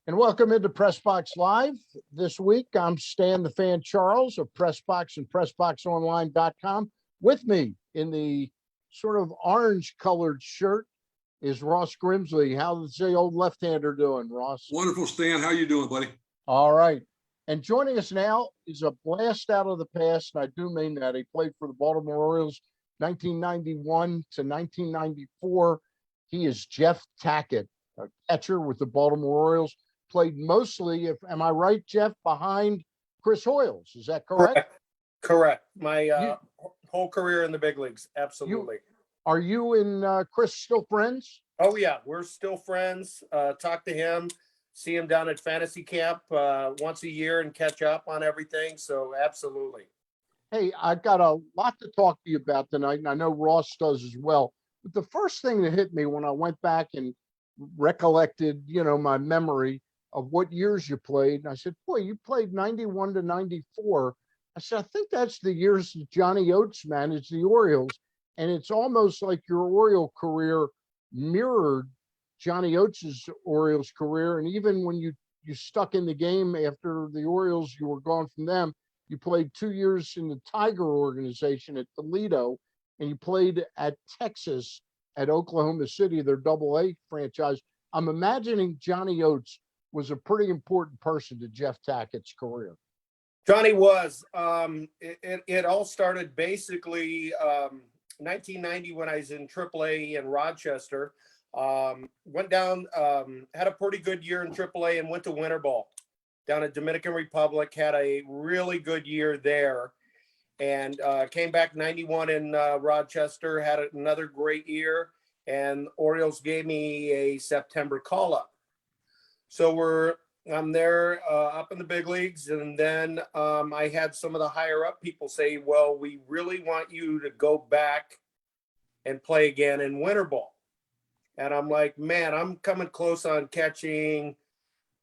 And welcome into Pressbox Live. This week, I'm Stan the Fan Charles of Pressbox and PressBoxOnline.com. With me in the sort of orange-colored shirt is Ross Grimsley. How's the old left-hander doing, Ross? Wonderful, Stan. How you doing, buddy? All right. And joining us now is a blast out of the past, and I do mean that. He played for the Baltimore Orioles 1991 to 1994. He is Jeff Tackett, a catcher with the Baltimore Orioles. Played mostly, am I right, Jeff, behind Chris Hoiles? Is that correct? Correct. My whole career in the big leagues. Absolutely. Are you and Chris still friends? Oh, yeah. We're still friends. Talk to him, see him down at fantasy camp once a year and catch up on everything. So absolutely. Hey, I've got a lot to talk to you about tonight, and I know Ross does as well. But the first thing that hit me when I went back and recollected, my memory of what years you played. And I said, boy, you played 91 to 94. I said, I think that's the years that Johnny Oates managed the Orioles. And it's almost like your Oriole career mirrored Johnny Oates's Orioles career. And even when you stuck in the game after the Orioles, you were gone from them, you played 2 years in the Tiger organization at Toledo, and you played at Texas at Oklahoma City, their AA franchise. I'm imagining Johnny Oates was a pretty important person to Jeff Tackett's career. Johnny was. It all started basically 1990 when I was in AAA in Rochester. Went down, had a pretty good year in AAA and went to winter ball down at Dominican Republic. Had a really good year there, and came back 91 in Rochester. Had another great year, and Orioles gave me a September call up. So I'm there up in the big leagues. And then I had some of the higher up people say, well, we really want you to go back and play again in winter ball. And I'm like, man, I'm coming close on catching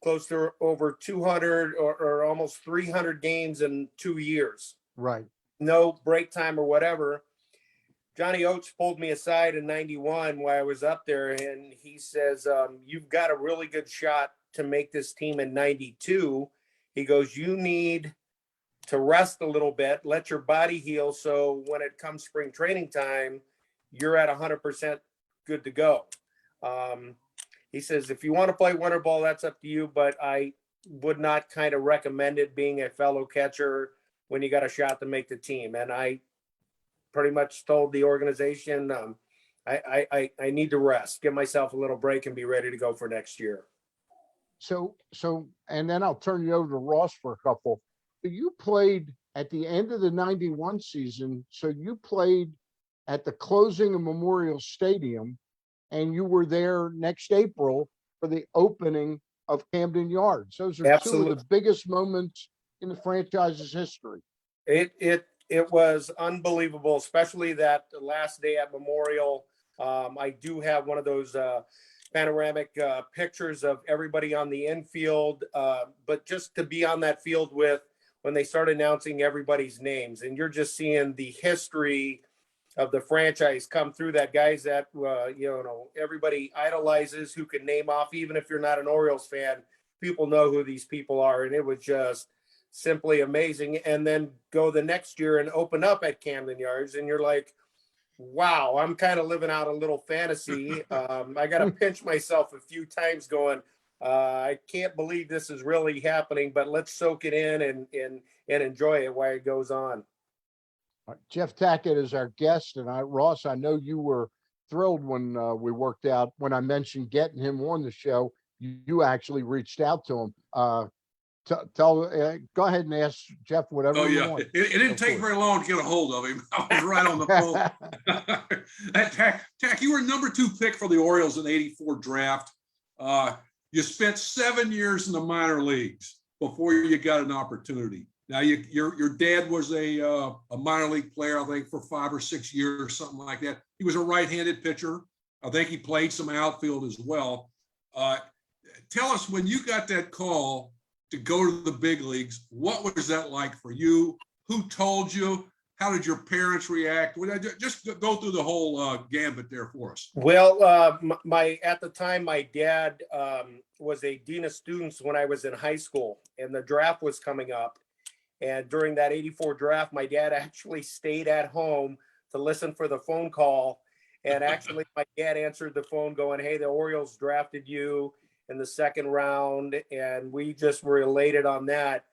close to over 200 or almost 300 games in 2 years. Right. No break time or whatever. Johnny Oates pulled me aside in 91 while I was up there, and he says, you've got a really good shot to make this team in 92. He goes, you need to rest a little bit, let your body heal, so when it comes spring training time, you're at 100% good to go. He says, if you want to play winter ball, that's up to you, but I would not kind of recommend it being a fellow catcher when you got a shot to make the team. And I pretty much told the organization, I need to rest, give myself a little break and be ready to go for next year. So, and then I'll turn you over to Ross for a couple. You played at the end of the 91 season. So you played at the closing of Memorial Stadium, and you were there next April for the opening of Camden Yards. Those are Absolutely. Two of the biggest moments in the franchise's history. It was unbelievable, especially that last day at Memorial. I do have one of those panoramic pictures of everybody on the infield, but just to be on that field when they start announcing everybody's names, and you're just seeing the history of the franchise come through, that guys that everybody idolizes, who can name off, even if you're not an Orioles fan, people know who these people are. And it was just simply amazing. And then go the next year and open up at Camden Yards, and you're like, wow, I'm kind of living out a little fantasy. I got to pinch myself a few times going, I can't believe this is really happening, but let's soak it in and enjoy it while it goes on. Jeff Tackett is our guest, and Ross, I know you were thrilled when we worked out, when I mentioned getting him on the show. You actually reached out to him. Go ahead and ask Jeff whatever you want. It didn't take very long to get a hold of him. I was right on the phone. Tack, you were number 2 pick for the Orioles in the '84 draft. You spent 7 years in the minor leagues before you got an opportunity. Now, your dad was a minor league player, I think, for 5 or 6 years, something like that. He was a right-handed pitcher. I think he played some outfield as well. Tell us, when you got that call to go to the big leagues, what was that like for you? Who told you? How did your parents react? Just go through the whole gambit there for us. Well, at the time, my dad was a dean of students when I was in high school, and the draft was coming up. And during that '84 draft, my dad actually stayed at home to listen for the phone call. And actually, my dad answered the phone going, "Hey, the Orioles drafted you in the second round." And we just were elated on that.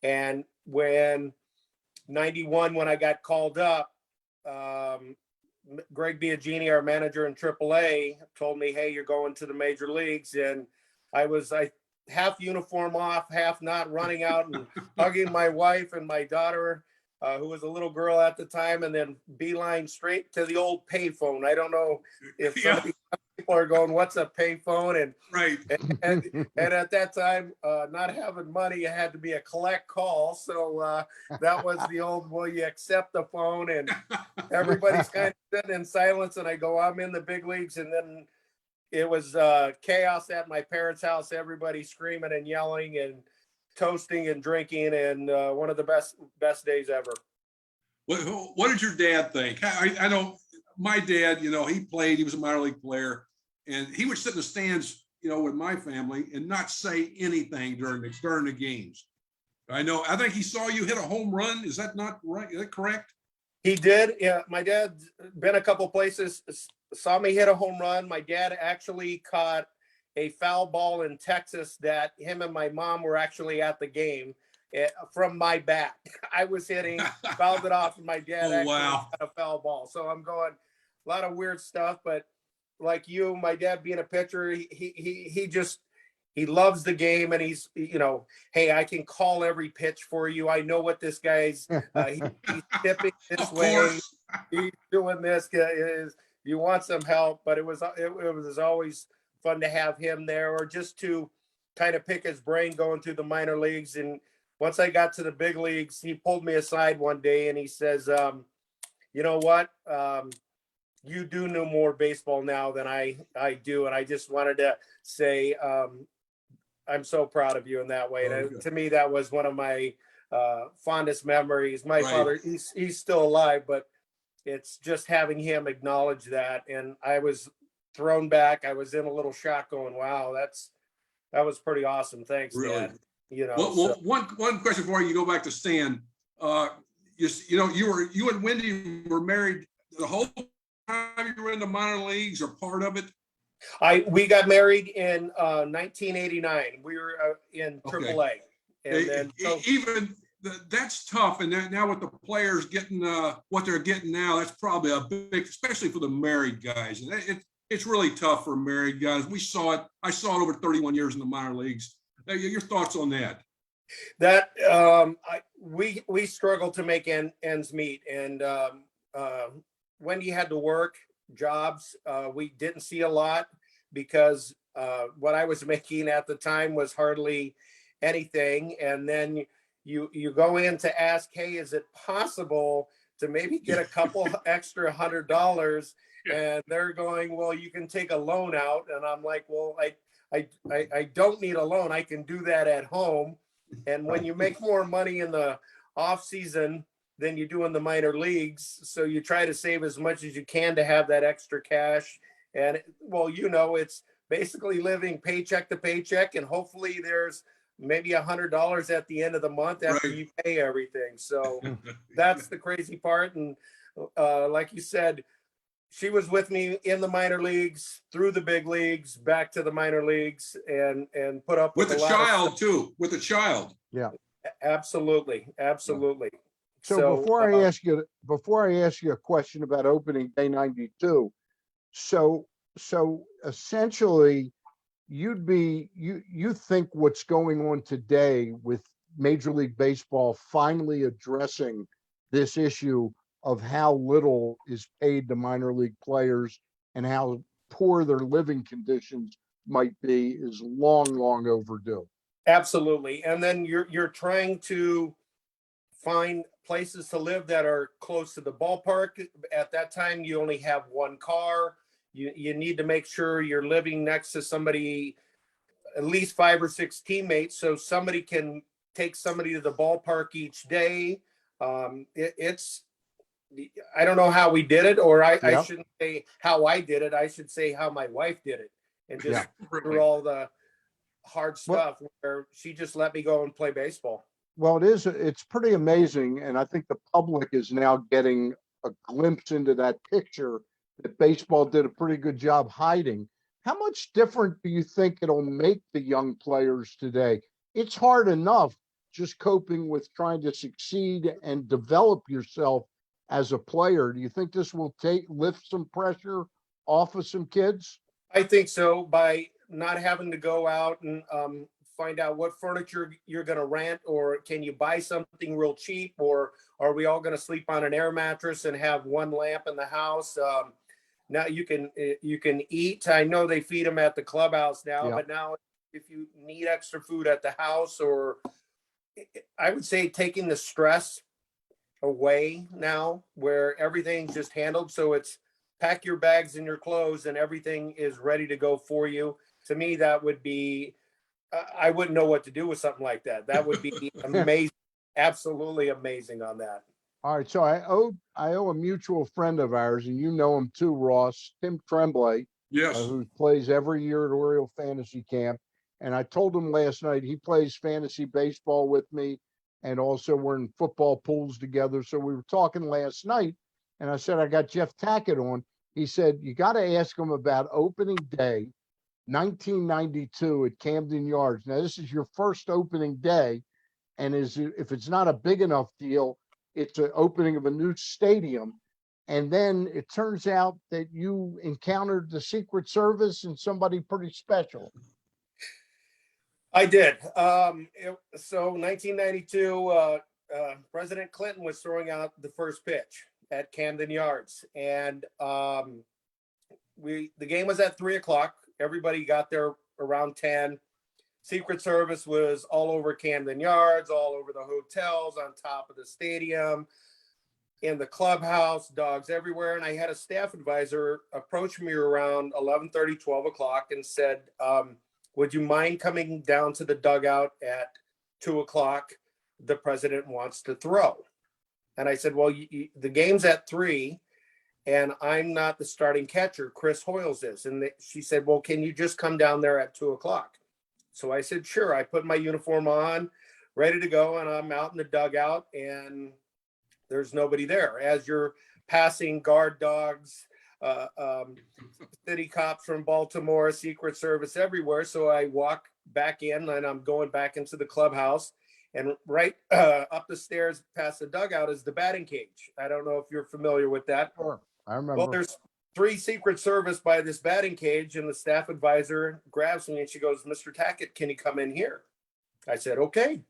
And when '91, when I got called up, Greg Biagini, our manager in AAA, told me, "Hey, you're going to the major leagues." And I half uniform off, half not, running out and hugging my wife and my daughter, who was a little girl at the time, and then beeline straight to the old payphone. I don't know if some people are going, "What's a payphone?" And right. And at that time, not having money, it had to be a collect call. So that was the old, "Will you accept the phone?" And everybody's kind of sitting in silence. And I go, "I'm in the big leagues." And then it was chaos at my parents' house. Everybody screaming and yelling and toasting and drinking, and one of the best days ever. What did your dad think? I know my dad, he played, he was a minor league player, and he would sit in the stands, with my family and not say anything during the games. I think he saw you hit a home run. Is that not right? Is that correct? He did. Yeah. My dad been a couple places, saw me hit a home run. My dad actually caught a foul ball in Texas that him and my mom were actually at the game from my bat. I was hitting, fouled it off, and my dad got a foul ball. So I'm going, a lot of weird stuff. But like you, my dad being a pitcher, he loves the game, and he's, "Hey, I can call every pitch for you. I know what this guy's, he's tipping this way. He's doing this. You want some help?" But it was always fun to have him there, or just to kind of pick his brain going through the minor leagues. And once I got to the big leagues, he pulled me aside one day and he says, "You know what? You do know more baseball now than I do." And I just wanted to say, I'm so proud of you in that way. And to me, that was one of my fondest memories. My father, he's still alive, but it's just having him acknowledge that. And I was thrown back. I was in a little shock going, "Wow, that was pretty awesome. Thanks, Really? Dad." One question before you go back to Stan. You and Wendy were married the whole time you were in the minor leagues, or part of it? We got married in 1989. We were in AAA. And then that's tough. And now with the players getting what they're getting now, that's probably a big, especially for the married guys. And it's really tough for married guys. We saw it. I saw it over 31 years in the minor leagues. Your thoughts on that? That we struggled to make ends meet, and Wendy had to work jobs. We didn't see a lot because what I was making at the time was hardly anything. And then you go in to ask, "Hey, is it possible to maybe get a couple extra $100? And they're going, "Well, you can take a loan out." And I'm like, "Well, I don't need a loan. I can do that at home." And when you make more money in the off season than you do in the minor leagues, so you try to save as much as you can to have that extra cash. And it's basically living paycheck to paycheck, and hopefully there's maybe $100 at the end of the month after you pay everything. So that's the crazy part. And like you said, she was with me in the minor leagues, through the big leagues, back to the minor leagues, and put up with a child too. With a child. Yeah. Absolutely. So before I ask you a question about opening day 92, so essentially you think what's going on today with Major League Baseball finally addressing this issue of how little is paid to minor league players and how poor their living conditions might be is long overdue. Absolutely. And then you're trying to find places to live that are close to the ballpark. At that time, you only have one car. You need to make sure you're living next to somebody, at least 5 or 6 teammates, so somebody can take somebody to the ballpark each day. I don't know how we did it, or I Yeah. shouldn't say how I did it. I should say how my wife did it, and just Yeah. through all the hard Well, stuff where she just let me go and play baseball. well, it's pretty amazing. And I think the public is now getting a glimpse into that picture that baseball did a pretty good job hiding. How much different do you think it'll make the young players today? It's hard enough just coping with trying to succeed and develop yourself as a player. Do you think this will lift some pressure off of some kids? I think so, by not having to go out and find out what furniture you're going to rent, or can you buy something real cheap, or are we all going to sleep on an air mattress and have one lamp in the house? Now you can eat. I know they feed them at the clubhouse now, Yeah. but now if you need extra food at the house, or I would say taking the stress away now, where everything's just handled. So it's pack your bags and your clothes and everything is ready to go for you. To me, that would be, I wouldn't know what to do with something like that. That would be amazing. Absolutely amazing on that. All right, so I owe a mutual friend of ours, and you know him too, Ross, Tim Tremblay, Yes. who plays every year at Oriole Fantasy Camp. And I told him last night he plays fantasy baseball with me, and also we're in football pools together. So we were talking last night, and I said I got Jeff Tackett on. He said you got to ask him about opening day, 1992 at Camden Yards. Now this is your first opening day, and if it's not a big enough deal, it's an opening of a new stadium. And then it turns out that you encountered the Secret Service and somebody pretty special. I did. So 1992, President Clinton was throwing out the first pitch at Camden Yards, and the game was at 3:00. Everybody got there around 10. Secret Service was all over Camden Yards, all over the hotels, on top of the stadium, in the clubhouse, dogs everywhere. And I had a staff advisor approach me around 11:30, 12 o'clock and said, would you mind coming down to the dugout at 2:00? The president wants to throw. And I said, well, the game's at 3, and I'm not the starting catcher. Chris Hoyles is. And she said, well, can you just come down there at 2:00? So I said, sure. I put my uniform on, ready to go, and I'm out in the dugout, and there's nobody there. As you're passing guard dogs, city cops from Baltimore, Secret Service everywhere. So I walk back in, and I'm going back into the clubhouse, and right up the stairs past the dugout is the batting cage. I don't know if you're familiar with that. Sure, I remember. Well, there's 3 Secret Service by this batting cage, and the staff advisor grabs me and she goes, Mr. Tackett, can you come in here? I said, okay.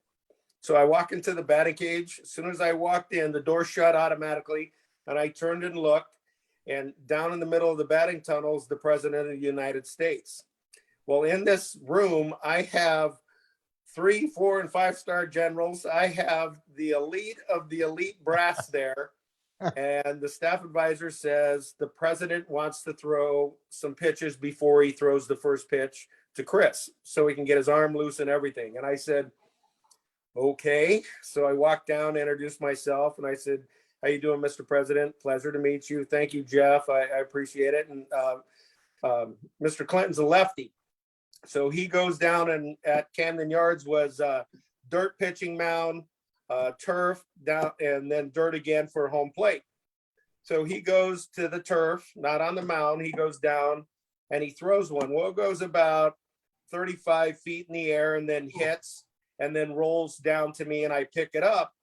So I walk into the batting cage. As soon as I walked in, the door shut automatically, and I turned and looked, and down in the middle of the batting tunnel is the President of the United States. Well, in this room, I have 3, 4, and 5-star generals. I have the elite of the elite brass there. And the staff advisor says the president wants to throw some pitches before he throws the first pitch to Chris, so he can get his arm loose and everything. And I said, okay. So I walked down, introduced myself, and I said, how you doing, Mr. President? Pleasure to meet you. Thank you, Jeff. I appreciate it. And Mr. Clinton's a lefty. So he goes down, and at Camden Yards was dirt pitching mound, turf down, and then dirt again for home plate. So he goes to the turf, not on the mound. He goes down and he throws one. Well, it goes about 35 feet in the air and then hits and then rolls down to me, and I pick it up.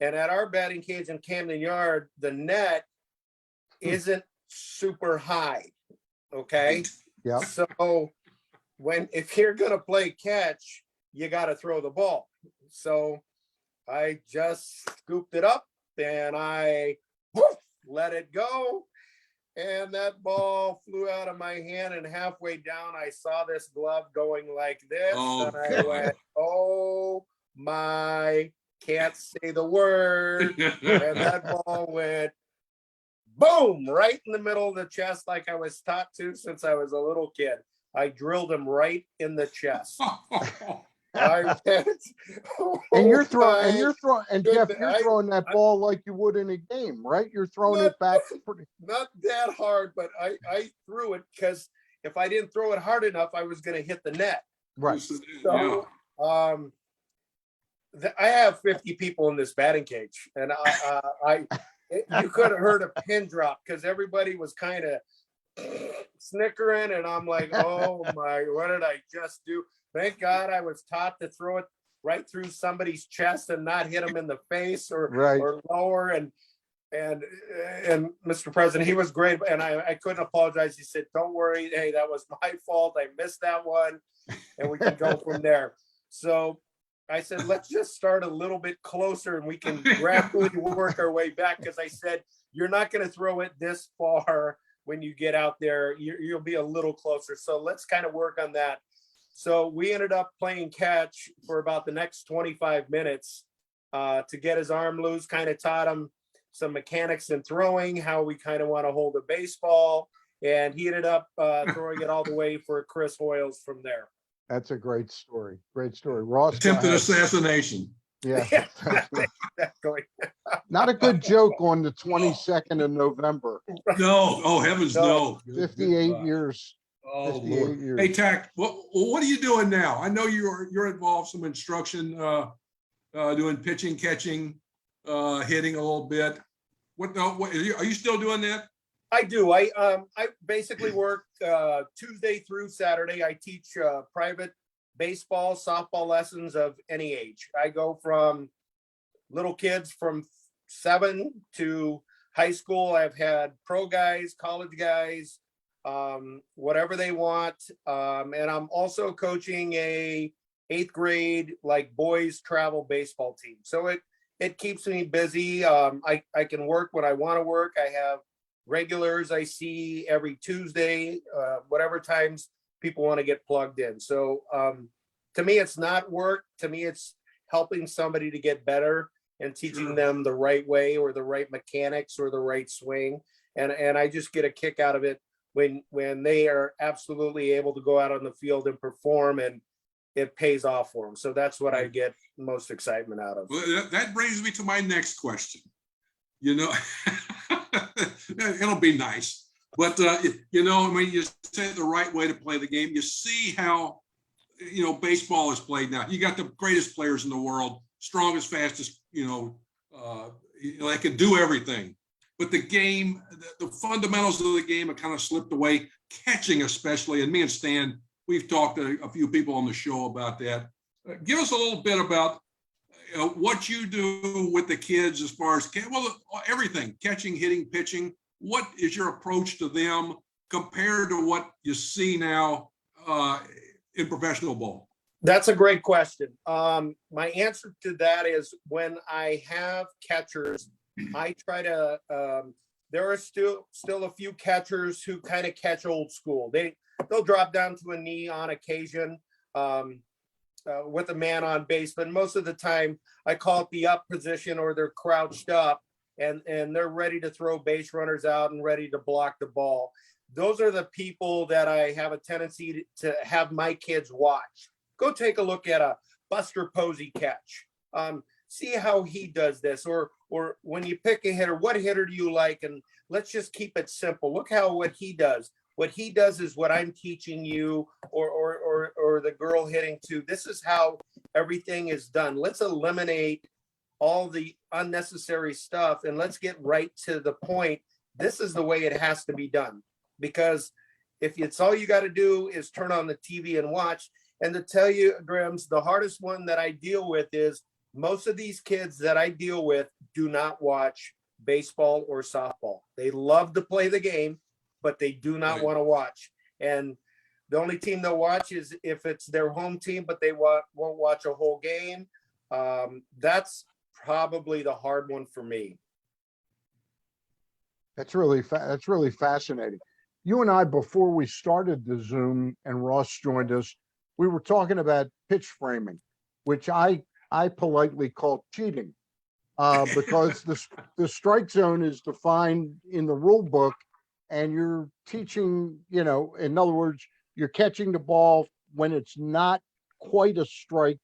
And at our batting cage in Camden Yard, the net isn't super high. Okay. Yeah. So if you're going to play catch, you got to throw the ball. So I just scooped it up and I let it go. And that ball flew out of my hand, and halfway down, I saw this glove going like this. Oh, and I went, oh my, can't say the word. And that ball went boom, right in the middle of the chest, like I was taught to since I was a little kid. I drilled him right in the chest. I went, And you're throwing, oh and my Jeff, goodness, you're throwing that ball like you would in a game, right? You're throwing Not- it back pretty. not that hard, but I threw it because if I didn't throw it hard enough, I was going to hit the net. Right. So, I have 50 people in this batting cage, and you could have heard a pin drop because everybody was kind of snickering, and I'm like, oh my, what did I just do? Thank God I was taught to throw it right through somebody's chest and not hit them in the face or Right. or lower. And Mr. President, he was great, and I couldn't apologize. He said, "Don't worry, hey, that was my fault. I missed that one, and we can go from there." So I said, let's just start a little bit closer and we can gradually work our way back. Because I said, you're not going to throw it this far when you get out there. You'll be a little closer. So let's kind of work on that. So we ended up playing catch for about the next 25 minutes to get his arm loose, kind of taught him some mechanics in throwing, how we kind of want to hold a baseball. And he ended up throwing it all the way for Chris Hoyles from there. That's a great story. Great story. Ross. Attempted assassination. Yeah. Exactly. Not a good joke on the 22nd of November. No. Oh, heavens, no. 58 years. Oh, 58 Lord. years. Hey, Tack, what are you doing now? I know you're involved some instruction, doing pitching, catching, hitting a little bit. What are you still doing that? I do. I basically work Tuesday through Saturday. I teach private baseball, softball lessons of any age. I go from little kids from 7 to high school. I've had pro guys, college guys, whatever they want. And I'm also coaching a 8th grade, like boys travel baseball team. So it keeps me busy. I can work when I want to work. I have regulars I see every Tuesday, whatever times people want to get plugged in. So to me, it's not work. To me, it's helping somebody to get better and teaching them the right way or the right mechanics or the right swing. And I just get a kick out of it when they are absolutely able to go out on the field and perform, and it pays off for them. So that's what I get most excitement out of. Well, that brings me to my next question. You know, it'll be nice, but you know, I mean, you say the right way to play the game. You see how, you know, baseball is played now. You got the greatest players in the world, strongest, fastest, you know, they can do everything. But the game, the fundamentals of the game have kind of slipped away, catching especially. And me and Stan, we've talked to a few people on the show about that. Give us a little bit about what you do with the kids as far as, well, everything, catching, hitting, pitching. What is your approach to them compared to what you see now in professional ball? That's a great question. My answer to that is when I have catchers, I try to, there are still a few catchers who kind of catch old school. They'll drop down to a knee on occasion with a man on base, but most of the time I call it the up position, or they're crouched up and they're ready to throw base runners out and ready to block the ball. Those are the people that I have a tendency to have my kids watch. Go take a look at a Buster Posey catch. See how he does this, or when you pick a hitter, what hitter do you like? And let's just keep it simple. Look what he does. What he does is what I'm teaching you, or the girl hitting to. This is how everything is done. Let's eliminate all the unnecessary stuff and let's get right to the point. This is the way it has to be done. Because if it's all you got to do is turn on the TV and watch. And to tell you, Grims, the hardest one that I deal with is most of these kids that I deal with do not watch baseball or softball. They love to play the game, but they do not want to watch. And the only team they'll watch is if it's their home team, but they won't watch a whole game. That's probably the hard one for me. That's really fascinating. You and I, before we started the Zoom and Ross joined us, we were talking about pitch framing, which I politely call cheating, because the strike zone is defined in the rule book, and you're teaching, you know, in other words, you're catching the ball when it's not quite a strike,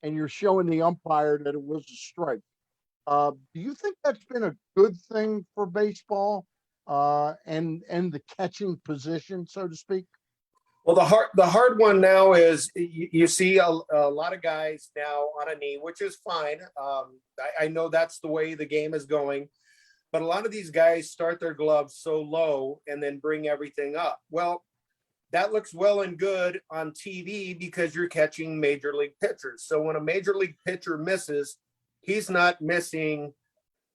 and you're showing the umpire that it was a strike. Do you think that's been a good thing for baseball, and the catching position, so to speak? Well, the hard one now is you see a lot of guys now on a knee, which is fine. I know that's the way the game is going, but a lot of these guys start their gloves so low and then bring everything up. Well, that looks well and good on TV because you're catching major league pitchers. So when a major league pitcher misses, he's not missing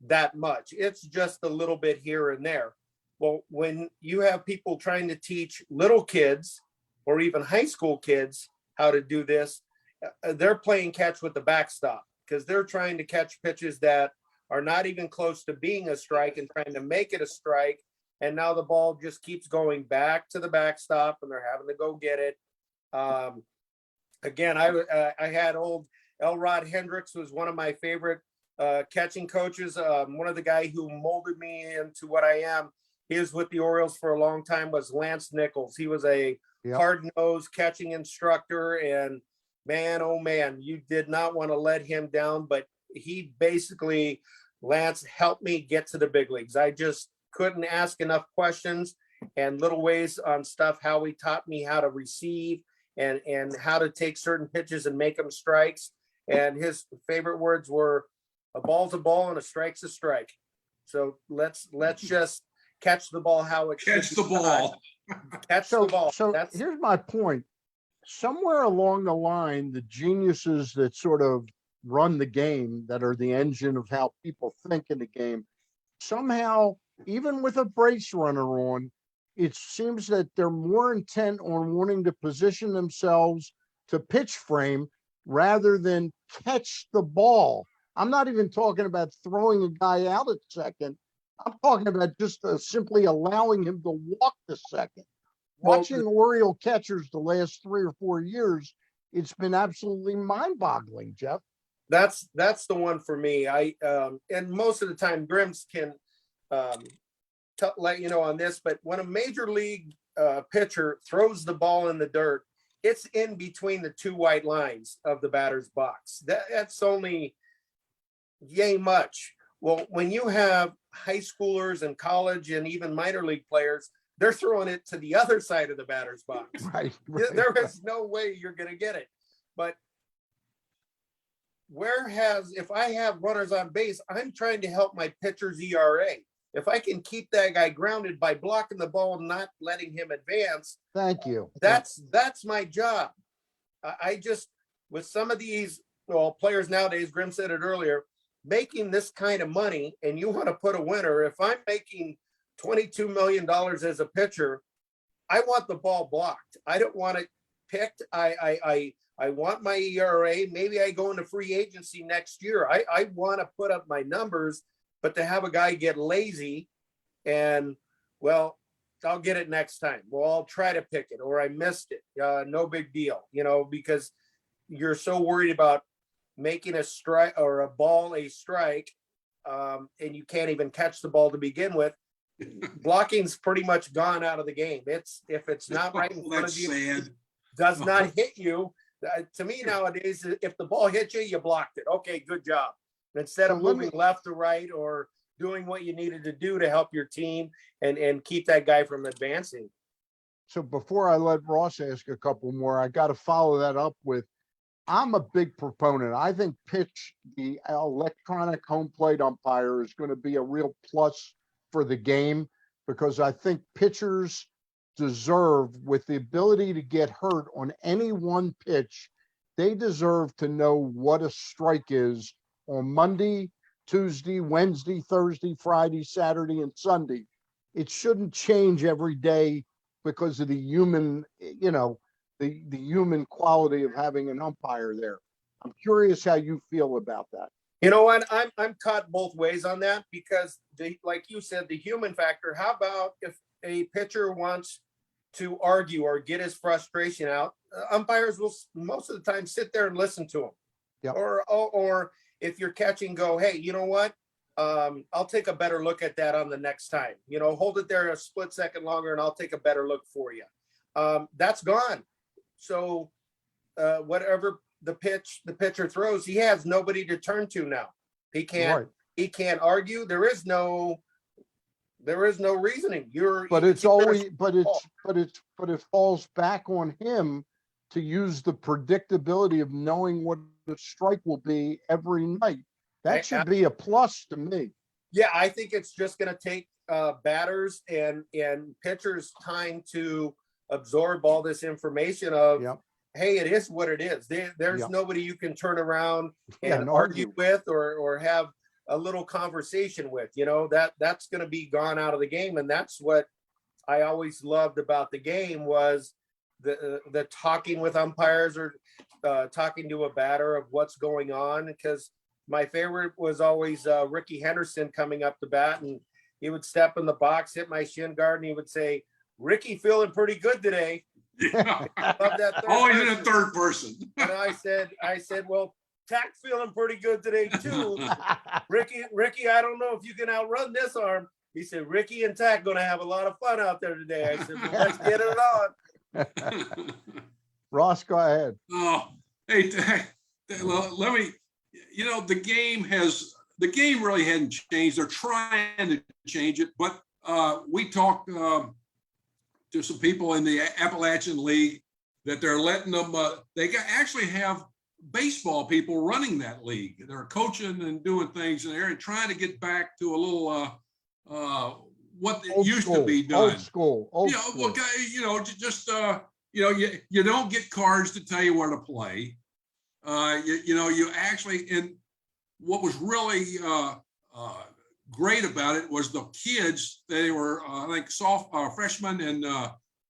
that much. It's just a little bit here and there. Well, when you have people trying to teach little kids or even high school kids how to do this, they're playing catch with the backstop because they're trying to catch pitches that are not even close to being a strike and trying to make it a strike. And now the ball just keeps going back to the backstop and they're having to go get it. Again, I had old Elrod Hendricks, who was one of my favorite catching coaches. One of the guys who molded me into what I am. He was with the Orioles for a long time, was Lance Nichols. He was a hard-nosed catching instructor, and man, oh man, you did not want to let him down, but he basically, Lance helped me get to the big leagues. I just couldn't ask enough questions and little ways on stuff, how he taught me how to receive and how to take certain pitches and make them strikes. And his favorite words were, a ball's a ball and a strike's a strike. So let's just catch the ball how it Catch should the be ball. catch the ball. So here's my point. Somewhere along the line, the geniuses that sort of run the game, that are the engine of how people think in the game, somehow, even with a brace runner on, it seems that they're more intent on wanting to position themselves to pitch frame rather than catch the ball. I'm not even talking about throwing a guy out at second. I'm talking about just simply allowing him to walk the second. Watching Oriole catchers the last 3 or 4 years, it's been absolutely mind-boggling, Jeff. That's the one for me. And most of the time, Grims can let you know on this, but when a major league pitcher throws the ball in the dirt, it's in between the two white lines of the batter's box. That's only yay much. Well, when you have high schoolers and college and even minor league players, they're throwing it to the other side of the batter's box. Right. There is no way you're going to get it. But if I have runners on base, I'm trying to help my pitcher's ERA. If I can keep that guy grounded by blocking the ball and not letting him advance, thank you. That's my job. I just, with some of these players nowadays, Grim said it earlier, making this kind of money, and you want to put a winner. If I'm making $22 million as a pitcher, I want the ball blocked. I don't want it picked. I want my ERA. Maybe I go into free agency next year. I want to put up my numbers, but to have a guy get lazy and, well, I'll get it next time. Well, I'll try to pick it, or I missed it. No big deal, because you're so worried about making a strike or a ball a strike, and you can't even catch the ball to begin with. Blocking's pretty much gone out of the game. If it's not right in front of you, does not hit you. To me nowadays, if the ball hits you, you blocked it. Okay, good job. Instead of moving left to right or doing what you needed to do to help your team and keep that guy from advancing. So before I let Ross ask a couple more, I got to follow that up with, I'm a big proponent. I think the electronic home plate umpire is going to be a real plus for the game, because I think pitchers deserve, with the ability to get hurt on any one pitch, they deserve to know what a strike is on Monday, Tuesday, Wednesday, Thursday, Friday, Saturday, and Sunday. It shouldn't change every day because of the human, the human quality of having an umpire there. I'm curious how you feel about that. You know what? I'm caught both ways on that, because like you said, the human factor. How about if a pitcher wants to argue or get his frustration out? Umpires will most of the time sit there and listen to him. Yep. Or if you're catching, go, hey, you know what? I'll take a better look at that on the next time. Hold it there a split second longer and I'll take a better look for you. That's gone. So whatever the pitcher throws, he has nobody to turn to now. He can't argue. There is no reasoning. But it's always, but it falls back on him to use the predictability of knowing what the strike will be every night. That should be a plus to me. Yeah, I think it's just going to take batters and pitchers time to absorb all this information of, hey, it is what it is. There's nobody you can turn around and argue with or have a little conversation with. That's going to be gone out of the game. And that's what I always loved about the game was the talking with umpires or talking to a batter of what's going on. Because my favorite was always Ricky Henderson coming up to bat, and he would step in the box, hit my shin guard, and he would say, "Ricky feeling pretty good today." Yeah. Love that Always in a third person. And I said, well, Tack's feeling pretty good today too. Ricky, I don't know if you can outrun this arm. He said, Ricky and Tack going to have a lot of fun out there today. I said, well, let's get it on. Ross, go ahead. Oh, hey, well, let me, the game really hadn't changed. They're trying to change it, but we talked to some people in the Appalachian League that they're letting them, actually have baseball people running that league. They're coaching and doing things in there and trying to get back to a little, what it used to be done. Old school. Well, you don't get cards to tell you where to play. You actually, and what was really great about it was the kids. They were, I think, freshmen and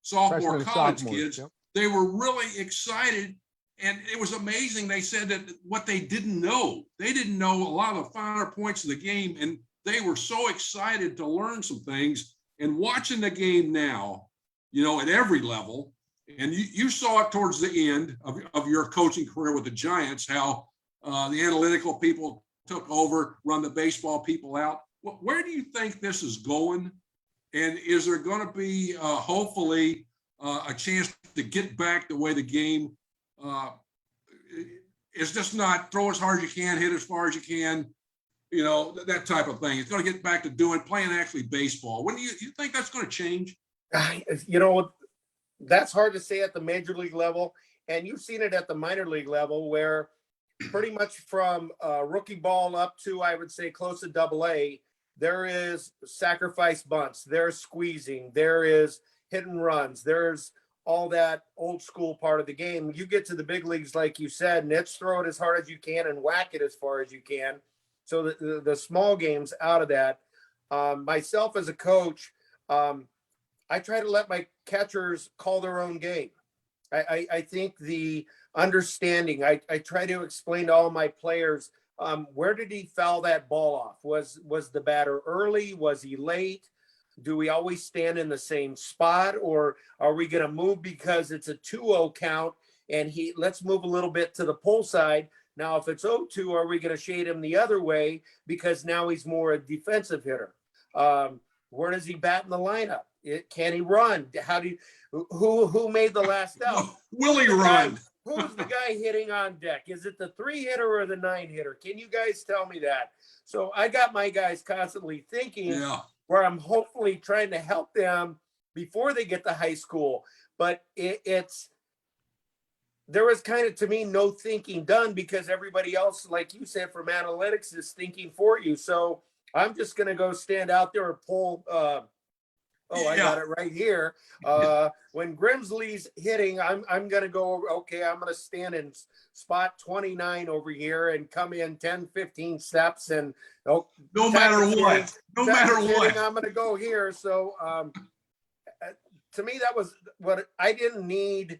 sophomore college kids. Yep. They were really excited, and it was amazing. They said that what they didn't know a lot of the finer points of the game, and they were so excited to learn some things. And watching the game now, at every level, and you saw it towards the end of your coaching career with the Giants, how the analytical people took over, run the baseball people out. Where do you think this is going? And is there going to be hopefully a chance to get back the way the game is, just not throw as hard as you can, hit as far as you can, that type of thing? It's going to get back to playing actually baseball. When do you think that's going to change? That's hard to say at the major league level. And you've seen it at the minor league level where pretty much from rookie ball up to, I would say, close to AA, there is sacrifice bunts, there's squeezing, there is hit and runs, there's all that old school part of the game. You get to the big leagues, like you said, and it's throw it as hard as you can and whack it as far as you can. So the small games out of that. Myself as a coach, I try to let my catchers call their own game. I think the understanding, I try to explain to all my players, where did he foul that ball off? Was the batter early? Was he late? Do we always stand in the same spot, or are we going to move because it's a 2-0 count and let's move a little bit to the pull side? Now, if it's 0-2, are we going to shade him the other way because now he's more a defensive hitter? Where does he bat in the lineup? Can he run? Who made the last out? Will he run? Who's the guy hitting on deck? Is it the 3-hitter or the 9-hitter? Can you guys tell me that? So I got my guys constantly thinking where I'm hopefully trying to help them before they get to high school. But there was kind of, to me, no thinking done because everybody else, like you said, from analytics is thinking for you. So I'm just going to go stand out there and pull. I got it right here. When Grimsley's hitting, I'm going to go, okay, I'm going to stand in spot 29 over here and come in 10, 15 steps. And no matter what, I'm going to go here. So to me, that was what I didn't need.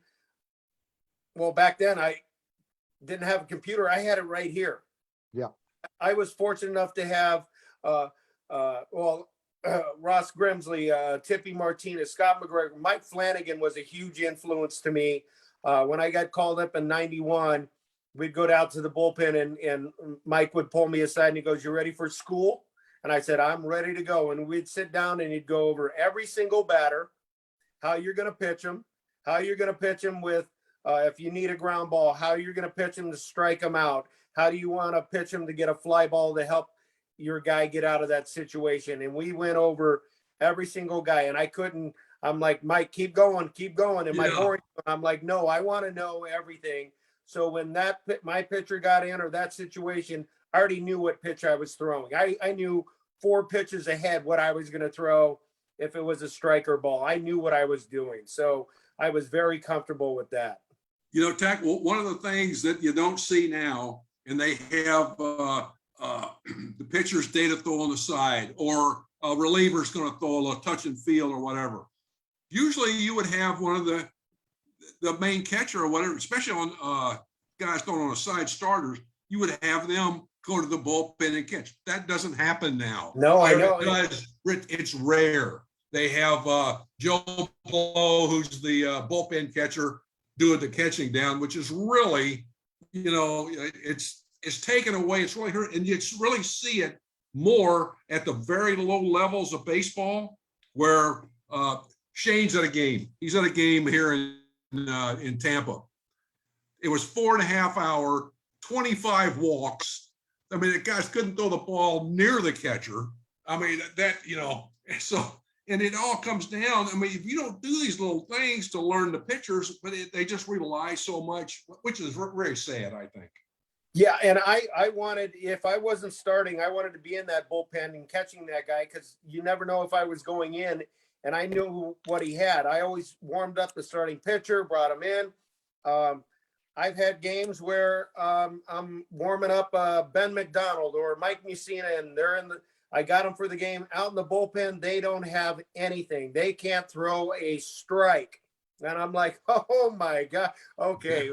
Well, back then I didn't have a computer. I had it right here. Yeah. I was fortunate enough to have, Ross Grimsley, Tippy Martinez, Scott McGregor, Mike Flanagan was a huge influence to me. When I got called up in 91, we'd go down to the bullpen and Mike would pull me aside and he goes, "You ready for school?" And I said, "I'm ready to go." And we'd sit down and he'd go over every single batter, how you're going to pitch them with if you need a ground ball, how you're going to pitch him to strike him out. How do you want to pitch him to get a fly ball to help your guy get out of that situation? And we went over every single guy, and I'm like, Mike, keep going. Am I boring? I'm like, no, I want to know everything. So when my pitcher got in or that situation, I already knew what pitch I was throwing. I knew 4 pitches ahead what I was going to throw if it was a striker ball. I knew what I was doing. So I was very comfortable with that. Tack, one of the things that you don't see now, and they have the pitcher's data throw on the side, or a reliever's going to throw a touch and feel or whatever. Usually you would have one of the main catcher or whatever, especially on guys throwing on the side starters, you would have them go to the bullpen and catch. That doesn't happen now. No, I know. It's rare. They have Joe Blow, who's the bullpen catcher, doing the catching down, which is really, it's taken away. It's really hurt, and you really see it more at the very low levels of baseball, where Shane's at a game. He's at a game here in Tampa. It was 4.5 hour, 25 walks. I mean, the guys couldn't throw the ball near the catcher. I mean, so, and it all comes down. I mean, if you don't do these little things to learn the pitchers, but they just rely so much, which is very sad, I think. Yeah, and I wanted, if I wasn't starting, I wanted to be in that bullpen and catching that guy, because you never know if I was going in, and I knew what he had. I always warmed up the starting pitcher, brought him in. I've had games where I'm warming up Ben McDonald or Mike Mussina, and I got them for the game out in the bullpen. They don't have anything. They can't throw a strike. And I'm like, oh my God. Okay.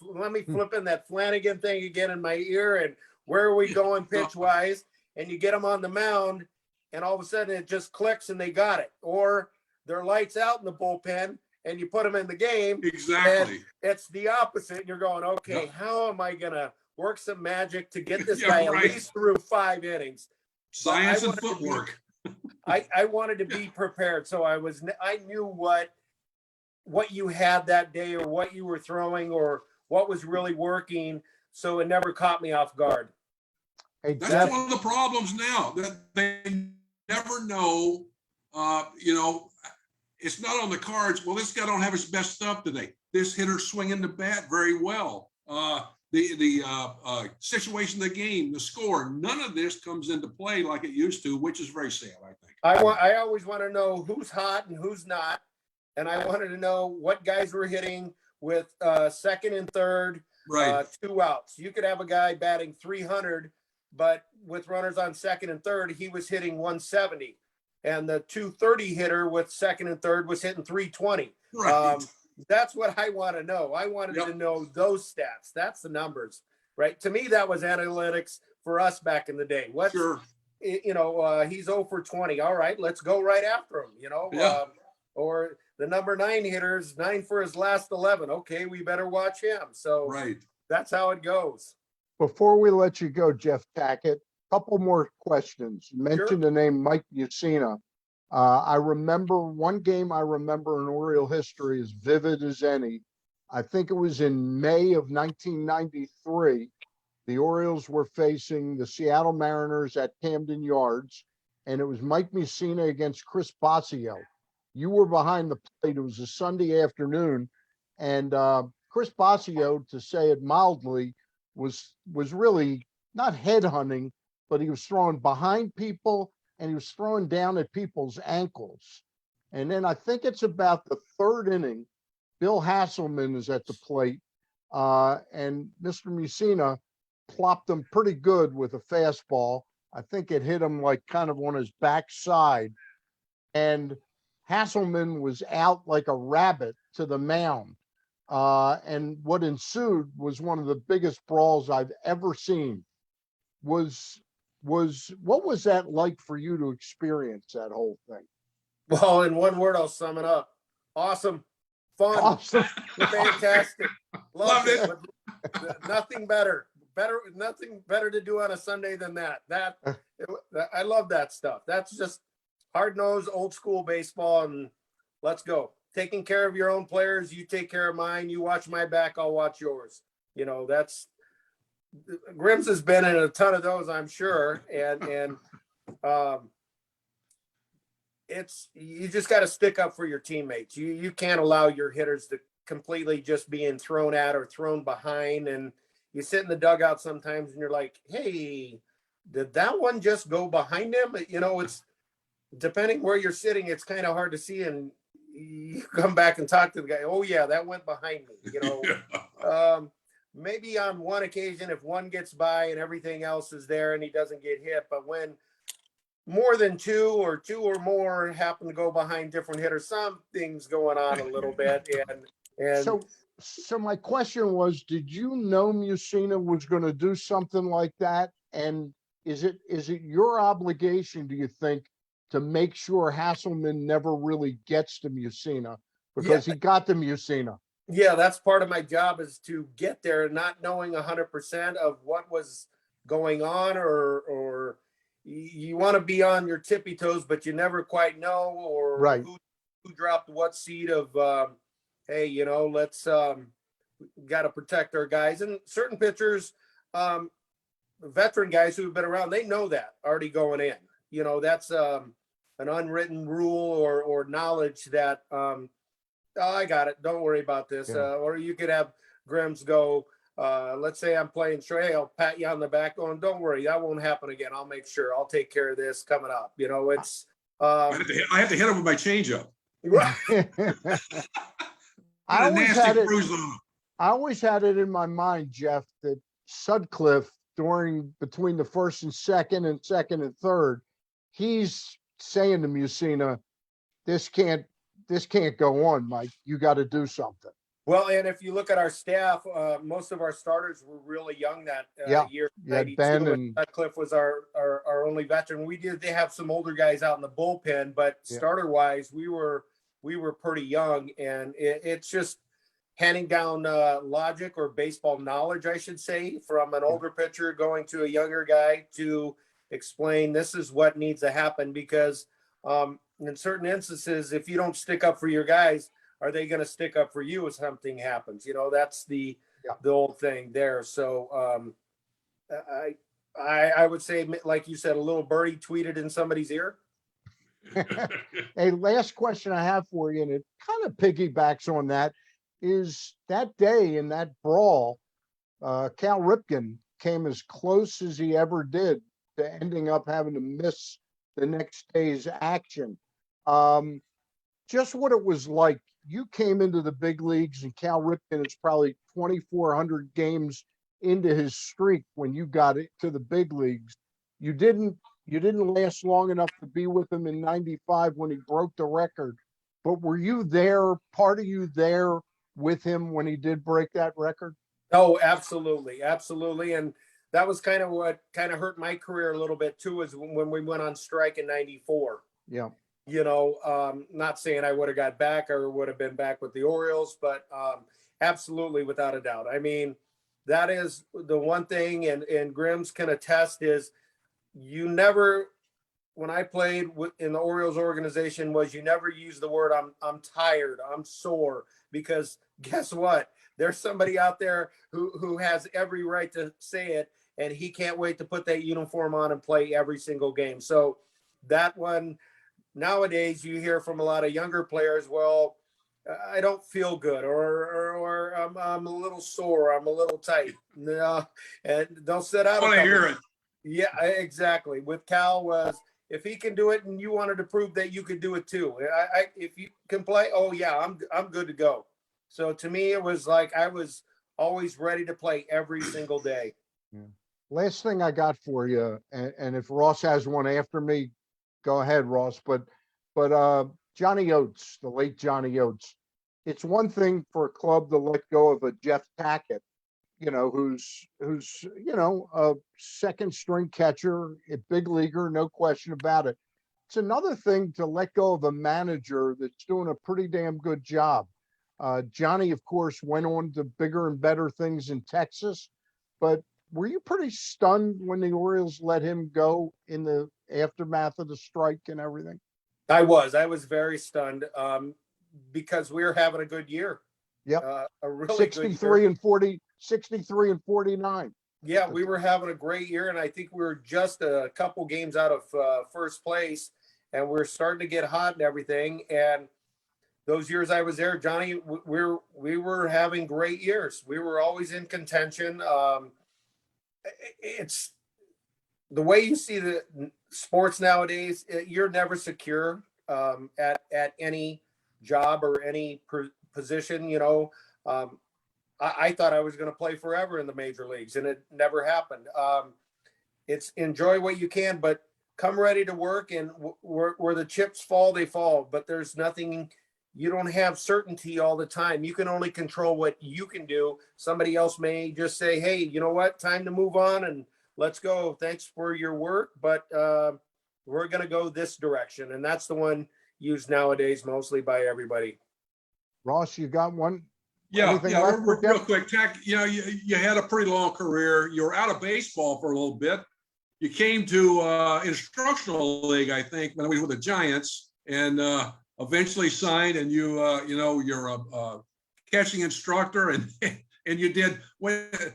Let me flip in that Flanagan thing again in my ear. And where are we going pitch wise? And you get them on the mound, and all of a sudden it just clicks and they got it. Or they're lights out in the bullpen, and you put them in the game. Exactly. It's the opposite. And you're going, okay, how am I going to work some magic to get this guy at least through 5 innings? Science and footwork. I wanted to be prepared. So I knew what you had that day, or what you were throwing, or what was really working. So it never caught me off guard. Hey, that's one of the problems now, that they never know, it's not on the cards. Well, this guy don't have his best stuff today. This hitter's swinging the bat very well. The situation of the game, the score, none of this comes into play like it used to, which is very sad, I think. I always want to know who's hot and who's not. And I wanted to know what guys were hitting with second and third, 2 outs. You could have a guy batting 300, but with runners on second and third, he was hitting 170. And the 230 hitter with second and third was hitting 320. Right. That's what I want to know. I wanted to know those stats. That's the numbers, right? To me, that was analytics for us back in the day. He's 0 for 20. All right, let's go right after him, or the number 9 hitters, 9 for his last 11. Okay, we better watch him. So that's how it goes. Before we let you go, Jeff Tackett, couple more questions. You mentioned the name Mike Mussina. I remember one game I remember in Oriole history as vivid as any. I think it was in May of 1993. The Orioles were facing the Seattle Mariners at Camden Yards, and it was Mike Mussina against Chris Bosio. You were behind the plate. It was a Sunday afternoon, and Chris Bosio, to say it mildly, was really not headhunting, but he was throwing behind people, and he was throwing down at people's ankles. And then I think it's about the 3rd inning, Bill Hasselman is at the plate, and Mr. Mussina plopped him pretty good with a fastball. I think it hit him like kind of on his backside, and Hasselman was out like a rabbit to the mound. And what ensued was one of the biggest brawls I've ever seen. What was that like for you to experience that whole thing? Well, in one word, I'll sum it up. Awesome. Fun. Awesome. Fantastic. Loved it. Nothing better to do on a Sunday than that. I love that stuff. That's just hard-nosed, old school baseball, and let's go. taking care of your own players. You take care of mine. You watch my back. I'll watch yours. You know, that's Grims has been in a ton of those, I'm sure. And it's, you just got to stick up for your teammates. You can't allow your hitters to completely just being thrown at or thrown behind. And you sit in the dugout sometimes and you're like, hey, did that one just go behind him? You know, it's depending where you're sitting, it's kind of hard to see. And you come back and talk to the guy. Oh yeah, that went behind me. You know, maybe on one occasion, if one gets by and everything else is there and he doesn't get hit, but when more than two or more happen to go behind different hitters, something's going on a little bit. And so my question was, did you know Mussina was going to do something like that? And is it your obligation, do you think, to make sure Hasselman never really gets to Mussina, because he got to Mussina? Yeah, that's part of my job, is to get there, not knowing 100% of what was going on, or you want to be on your tippy toes, but you never quite know, or Right. who dropped what seed of, hey, you know, let's got to protect our guys. And certain pitchers, veteran guys who've been around, they know that already going in. You know, that's an unwritten rule or knowledge that oh, I got it. Don't worry about this. Yeah. Or you could have Grims go, let's say I'm playing Trey, I'll pat you on the back going, don't worry, that won't happen again. I'll make sure. I'll take care of this coming up. You know, it's I have to hit him with my changeup. I I always had it in my mind, Jeff, that Sutcliffe, between the first and second and third, he's saying to Mussina, this can't go on, Mike. You got to do something. Well, and if you look at our staff, most of our starters were really young that year. Yeah, Ben and Sutcliffe was our only veteran. They have some older guys out in the bullpen, but starter wise, we were pretty young, and it's just handing down logic or baseball knowledge, I should say, from an older pitcher going to a younger guy to explain this is what needs to happen, because in certain instances, if you don't stick up for your guys, are they going to stick up for you if something happens? You know, that's the old thing there. So I would say, like you said, a little birdie tweeted in somebody's ear. Hey, last question I have for you, and it kind of piggybacks on that, is that day in that brawl, Cal Ripken came as close as he ever did to ending up having to miss the next day's action. Just what it was like. You came into the big leagues, and Cal Ripken is probably 2,400 games into his streak when you got it to the big leagues. You didn't last long enough to be with him in '95 when he broke the record. But were you there, part of you there with him when he did break that record? Oh, absolutely. Absolutely. And that was kind of what kind of hurt my career a little bit too, is when we went on strike in '94. Yeah. You know, not saying I would have got back or would have been back with the Orioles, but absolutely, without a doubt. I mean, that is the one thing, and Grims can attest, is you never, when I played in the Orioles organization, was you never use the word I'm tired, I'm sore, because guess what? There's somebody out there who has every right to say it, and he can't wait to put that uniform on and play every single game. So that one, nowadays you hear from a lot of younger players, well, I don't feel good, or I'm a little sore, I'm a little tight. No, and they'll sit out. I want to hear it. Yeah, exactly. With Cal was, if he can do it and you wanted to prove that you could do it too. If you can play, oh yeah, I'm good to go. So to me, it was like I was always ready to play every single day. Yeah. Last thing I got for you, and if Ross has one after me, go ahead, Ross. But Johnny Oates, the late Johnny Oates. It's one thing for a club to let go of a Jeff Tackett, you know, who's you know, a second string catcher, a big leaguer, no question about it. It's another thing to let go of a manager that's doing a pretty damn good job. Johnny, of course, went on to bigger and better things in Texas, but were you pretty stunned when the Orioles let him go in the aftermath of the strike and everything? I was very stunned. because we were having a good year. Yep. A really good 63 year. and 40, 63 and 49. Yeah, we were having a great year, and I think we were just a couple games out of first place, and we we're starting to get hot and everything. And those years I was there, Johnny, we were having great years. We were always in contention. It's the way you see the sports nowadays. You're never secure at any job or any position. You know, I thought I was going to play forever in the major leagues, and it never happened. It's enjoy what you can, but come ready to work, and where the chips fall, they fall. But there's nothing. You don't have certainty all the time. You can only control what you can do. Somebody else may just say, hey, you know what? Time to move on and let's go. Thanks for your work, but we're going to go this direction. And that's the one used nowadays mostly by everybody. Ross, you got one? Yeah, Anything yeah. left for Real Jeff? quick, Tack. You know, you had a pretty long career. You were out of baseball for a little bit. You came to instructional league, I think, when we were with the Giants, and eventually signed. And you're a catching instructor, and you did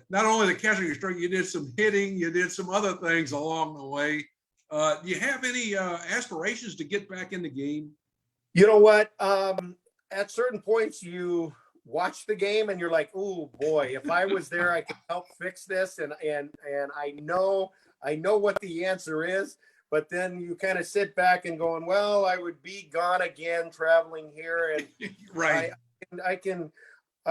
not only the catching instructor, you did some hitting, you did some other things along the way. Do you have any aspirations to get back in the game? You know what? At certain points, you watch the game and you're like, oh boy, if I was there, I could help fix this. And I know what the answer is, but then you kind of sit back and going, well, I would be gone again, traveling here. And Right. I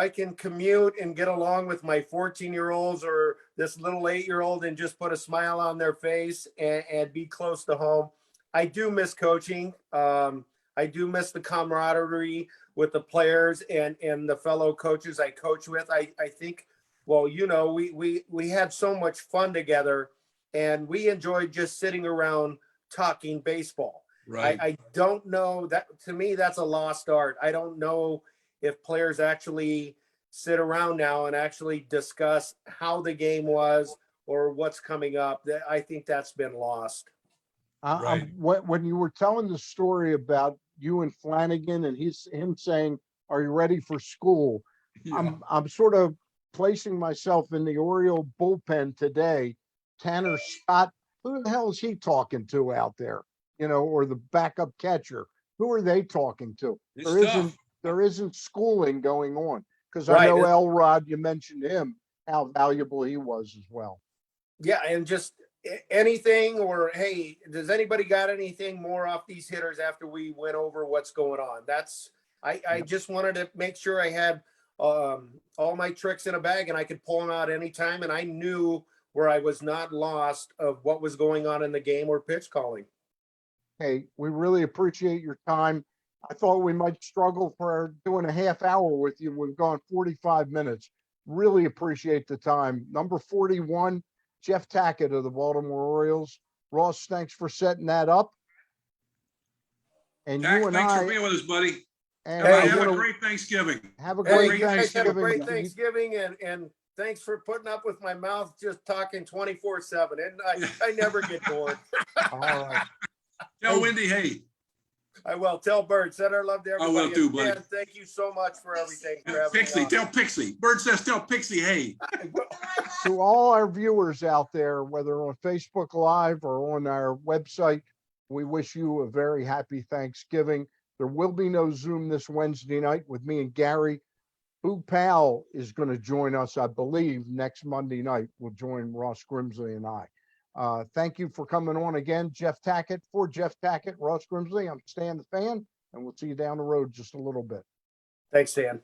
can commute and get along with my 14-year-olds or this little 8-year-old and just put a smile on their face and be close to home. I do miss coaching. I do miss the camaraderie with the players and the fellow coaches I coach with. I think, well, you know, we had so much fun together, and we enjoyed just sitting around talking baseball. Right. I don't know that, to me, that's a lost art. I don't know if players actually sit around now and actually discuss how the game was or what's coming up. I think that's been lost. Right. When you were telling the story about you and Flanagan and him saying, "Are you ready for school?" Yeah. I'm sort of placing myself in the Oriole bullpen today. Tanner Scott, who the hell is he talking to out there? You know, or the backup catcher. Who are they talking to? It's tough. There isn't schooling going on, because I Right. know Elrod, you mentioned him, how valuable he was as well. Yeah, and just anything, or hey, does anybody got anything more off these hitters after we went over what's going on? That's I just wanted to make sure I had all my tricks in a bag and I could pull them out anytime, and I knew where I was not lost of what was going on in the game or pitch calling. Hey, we really appreciate your time. I thought we might struggle for doing a half hour with you. We've gone 45 minutes. Really appreciate the time. Number 41, Jeff Tackett of the Baltimore Orioles. Ross, thanks for setting that up. And Tack, you and thanks I for being with us, buddy. and Hey, I Have a wanna great Thanksgiving. have a Hey, great you guys have a Thanksgiving. great Thanksgiving, and thanks for putting up with my mouth just talking 24/7. And I never get bored. All right. Tell Hey. Wendy, hey. I will. Tell Bert, send our love to I everybody. will too, And buddy. Dan, thank you so much for everything. For having me Pixie, on. tell Pixie. Bird says tell Pixie, hey. To all our viewers out there, whether on Facebook Live or on our website, we wish you a very happy Thanksgiving. There will be no Zoom this Wednesday night with me and Gary. Boo Powell is going to join us, I believe, next Monday night. Will join Ross Grimsley and I. Thank you for coming on again, Jeff Tackett. For Jeff Tackett, Ross Grimsley, I'm Stan the Fan, and we'll see you down the road just a little bit. Thanks, Dan.